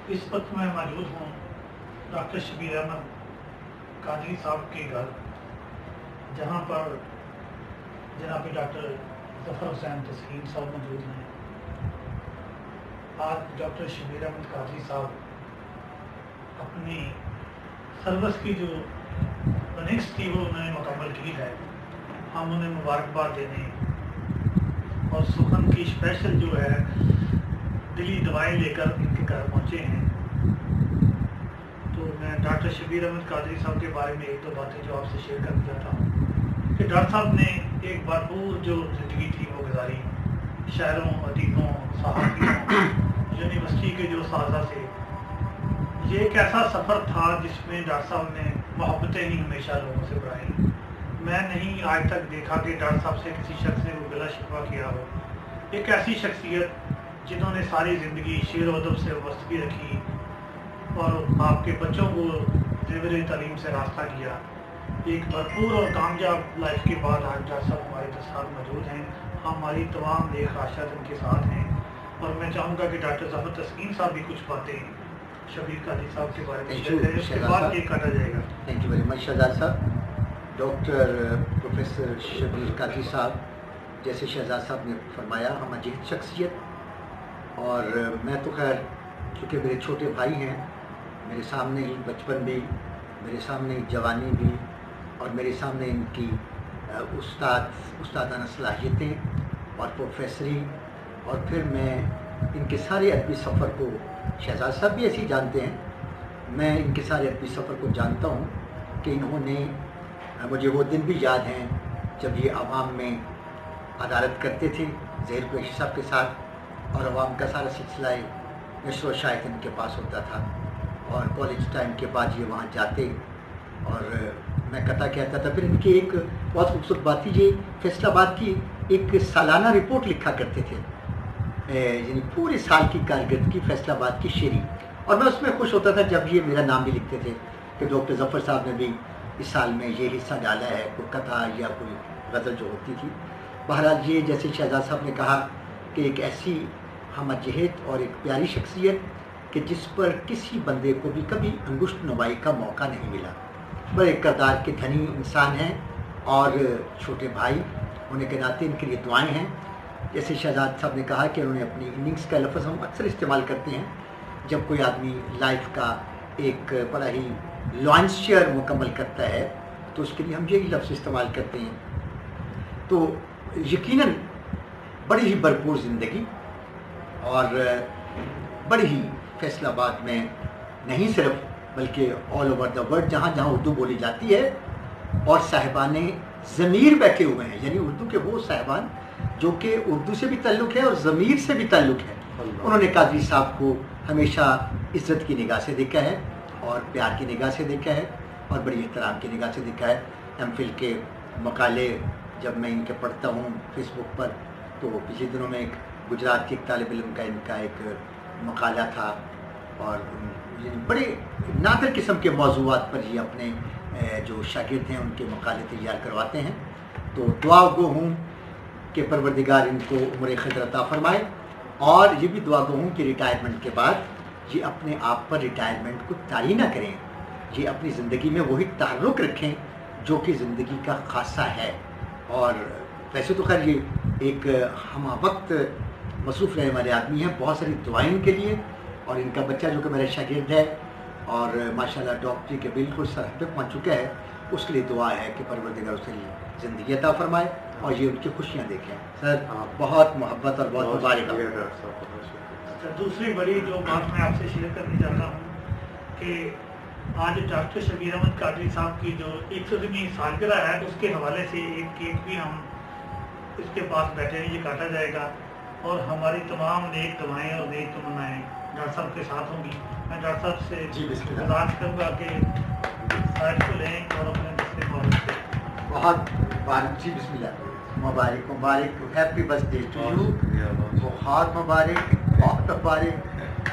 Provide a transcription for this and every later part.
اس وقت میں موجود ہوں ڈاکٹر شبیر احمد قادری صاحب کے گھر، جہاں پر جناب ڈاکٹر ظفر حسین تسکین صاحب موجود ہیں۔ آج ڈاکٹر شبیر احمد قادری صاحب اپنی سروس کی جو رننگس تھی وہ انہوں نے مکمل کی ہے۔ ہم انہیں مبارکباد دینے اور سخن کی اسپیشل جو ہے دلی دوائیں لے کر ان کے گھر پہنچے ہیں۔ تو میں ڈاکٹر شبیر احمد قادری صاحب کے بارے میں ایک دو باتیں جو آپ سے شیئر کرنا چاہتا ہوں کہ ڈاکٹر صاحب نے ایک بھرپور جو زندگی تھی وہ گزاری، شاعروں، ادیبوں، صحافیوں، یونیورسٹی کے جو اساتذہ سے۔ یہ ایک ایسا سفر تھا جس میں ڈاکٹر صاحب نے محبتیں ہی ہمیشہ لوگوں سے بڑھائیں۔ میں نہیں آج تک دیکھا کہ ڈاکٹر صاحب سے کسی شخص نے وہ گلا شکوہ کیا ہو۔ ایک ایسی شخصیت جنہوں نے ساری زندگی شعر و ادب سے وابستگی رکھی اور آپ کے بچوں کو زیور تعلیم سے راستہ کیا۔ ایک بھرپور اور کامیاب لائف کے بعد آج ڈاکٹر صاحب ہمارے ساتھ موجود ہیں۔ ہماری تمام نیک خواہشات ان کے ساتھ ہیں، اور میں چاہوں گا کہ ڈاکٹر ظفر تسکین صاحب بھی کچھ باتیں شبیر قادری صاحب کے بارے میں شیئر کریں، اس کے بعد کیک کاٹا جائے گا۔ Thank you very much Shahzad Sahab. Doctor professor Shabbir Qadri صاحب جیسے شہزاد صاحب نے فرمایا، ہم عجیب شخصیت، اور میں تو خیر چونکہ میرے چھوٹے بھائی ہیں، میرے سامنے ہی بچپن بھی، میرے سامنے ہی جوانی بھی، اور میرے سامنے ان کی استادانہ صلاحیتیں اور پروفیسری، اور پھر میں ان کے سارے ادبی سفر کو، شہزاد صاحب بھی ایسے ہی جانتے ہیں، میں ان کے سارے ادبی سفر کو جانتا ہوں کہ انہوں نے، مجھے وہ دن بھی یاد ہیں جب یہ عوام میں عدالت کرتے تھے ظہیر قریشی صاحب کے ساتھ، اور عوام کا سارا سلسلہ نشر و شائع ان کے پاس ہوتا تھا، اور کالج ٹائم کے بعد یہ وہاں جاتے اور میں قطع کہتا تھا۔ پھر ان کی ایک بہت خوبصورت بات تھی، یہ فیصل آباد کی ایک سالانہ رپورٹ لکھا کرتے تھے، یعنی پورے سال کی کارکردگی فیصل آباد کی شعری، اور میں اس میں خوش ہوتا تھا جب یہ میرا نام بھی لکھتے تھے کہ ڈاکٹر ظفر صاحب نے بھی اس سال میں یہ حصہ ڈالا ہے، کوئی قطع یا کوئی غزل جو ہوتی تھی۔ بہرحال یہ جیسے شہزاد صاحب نے کہا کہ ایک ایسی ہم جہت اور ایک پیاری شخصیت کہ جس پر کسی بندے کو بھی کبھی انگشت نمائی کا موقع نہیں ملا، بڑے کردار کے دھنی انسان ہیں، اور چھوٹے بھائی ہونے کے ناطے ان کے لیے دعائیں ہیں۔ جیسے شہزاد صاحب نے کہا کہ انہوں نے اپنی اننگز کا لفظ ہم اکثر استعمال کرتے ہیں جب کوئی آدمی لائف کا ایک بڑا ہی لانچر مکمل کرتا ہے، تو اس کے لیے ہم یہی لفظ استعمال کرتے ہیں۔ تو یقیناً بڑی ہی بھرپور زندگی، اور بڑی ہی فیصل آباد میں نہیں صرف بلکہ آل اوور دا ورلڈ جہاں جہاں اردو بولی جاتی ہے، اور صاحبان ضمیر بیٹھے ہوئے ہیں، یعنی اردو کے وہ صاحبان جو کہ اردو سے بھی تعلق ہے اور ضمیر سے بھی تعلق ہے، انہوں نے قادری صاحب کو ہمیشہ عزت کی نگاہ سے دیکھا ہے، اور پیار کی نگاہ سے دیکھا ہے، اور بڑی احترام کی نگاہ سے دیکھا ہے۔ ایم فل کے مقالے جب میں ان کے پڑھتا ہوں فیس بک پر، تو پچھلے دنوں میں ایک گجرات کے ایک طالب علم کا ان کا ایک مقالہ تھا، اور بڑے نادر قسم کے موضوعات پر یہ اپنے جو شاگرد ہیں ان کے مقالے تیار کرواتے ہیں۔ تو دعا گو ہوں کہ پروردگار ان کو عمر خضر عطا فرمائے، اور یہ بھی دعا گو ہوں کہ ریٹائرمنٹ کے بعد یہ اپنے آپ پر ریٹائرمنٹ کو طاری نہ کریں، یہ اپنی زندگی میں وہی تحرک رکھیں جو کہ زندگی کا خاصہ ہے۔ اور ویسے تو خیر یہ ایک ہم وقت مصروف رہنے والے آدمی ہیں، بہت ساری دعائیں ان کے لیے، اور ان کا بچہ جو کہ میرا شاگرد ہے اور ماشاءاللہ ڈاکٹری کے بالکل سرحد پہ پہنچ چکا ہے، اس کے لیے دعا ہے کہ پروردگار اسے زندگی عطا فرمائے اور یہ ان کی خوشیاں دیکھیں۔ سر بہت محبت اور بہت مبارک۔ دوسری بڑی جو بات میں آپ سے شیئر کرنا چاہتا ہوں کہ آج ڈاکٹر شبیر احمد قادری صاحب کی جو 100ویں سالگرہ ہے، اس کے حوالے سے ایک کیک بھی ہم اس کے پاس بیٹھے ہیں، یہ کاٹا جائے گا، اور ہماری تمام نیک دعائیں اور نیک تمنائیں ڈاکٹر صاحب کے ساتھ ہوں گی۔ میں ڈاکٹر صاحب سے گزارش کروں گا کہ سائڈ کو لیں اور اپنے دوسرے ماحول سے بہت مبارک۔ جی بسم اللہ، مبارک مبارک، happy birthday to you, بہت مبارک، بہت مبارک،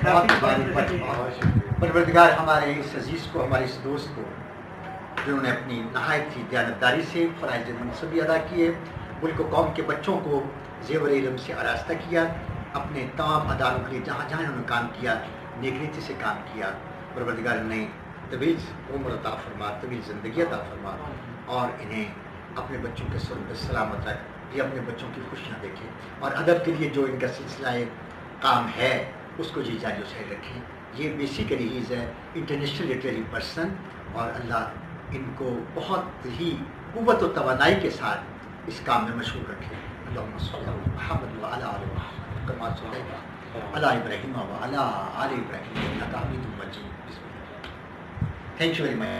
بہت مبارک۔ پروردگار ہمارے اس عزیز کو، ہمارے اس دوست کو، جنہوں نے اپنی نہایت ہی دیانتداری سے فرائض منصبی ادا کیے، ملک و قوم کے بچوں کو زیور علم سے آراستہ کیا، اپنے تمام اداروں کے لیے جہاں جہاں انہوں نے کام کیا نیک نیتی سے کام کیا، پروردگار نے طویل عمر عطا فرما، طویل زندگی عطا فرما، اور انہیں اپنے بچوں کے سر پہ سلامت رکھ، یہ اپنے بچوں کی خوشیاں دیکھیں، اور ادب کے لیے جو ان کا سلسلہ کام ہے اس کو جی جاری اسے رکھیں۔ یہ basically he is a international literary person, اور اللہ ان کو بہت ہی قوت و توانائی کے ساتھ اس کام میں مشغول رکھے۔ اللہم صلی علی محمد وعلی آل محمد کما صلیت علی ابراہیم وعلی آل ابراہیم انک حمید مجید۔ Thank you very much.